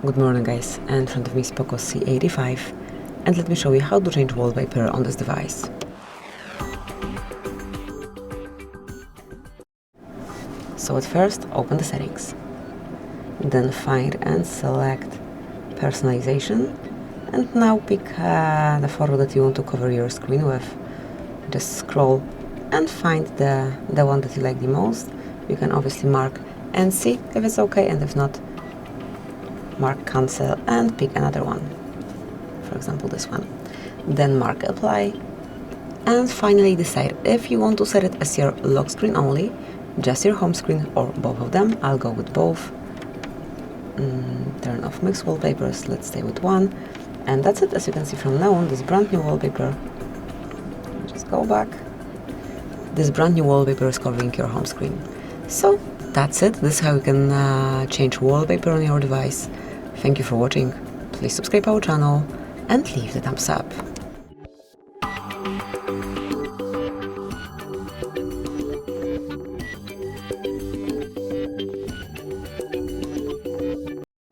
Good morning guys, and in front of me is POCO C85, and let me show you how to change wallpaper on this device. So at first, open the settings, then find and select Personalization, and now pick the photo that you want to cover your screen with. Just scroll and find the one that you like the most. You can obviously mark and see if it's okay, and if not, mark cancel and pick another one, for example this one. Then mark apply, and finally decide if you want to set it as your lock screen only, just your home screen, or both of them. I'll go with both. Turn off mixed wallpapers, let's stay with one, and that's it. As you can see from now on, this brand new wallpaper, just go back, this brand new wallpaper is covering your home screen. So that's it. This is how you can change wallpaper on your device. Thank you for watching. Please subscribe our channel and leave the thumbs up.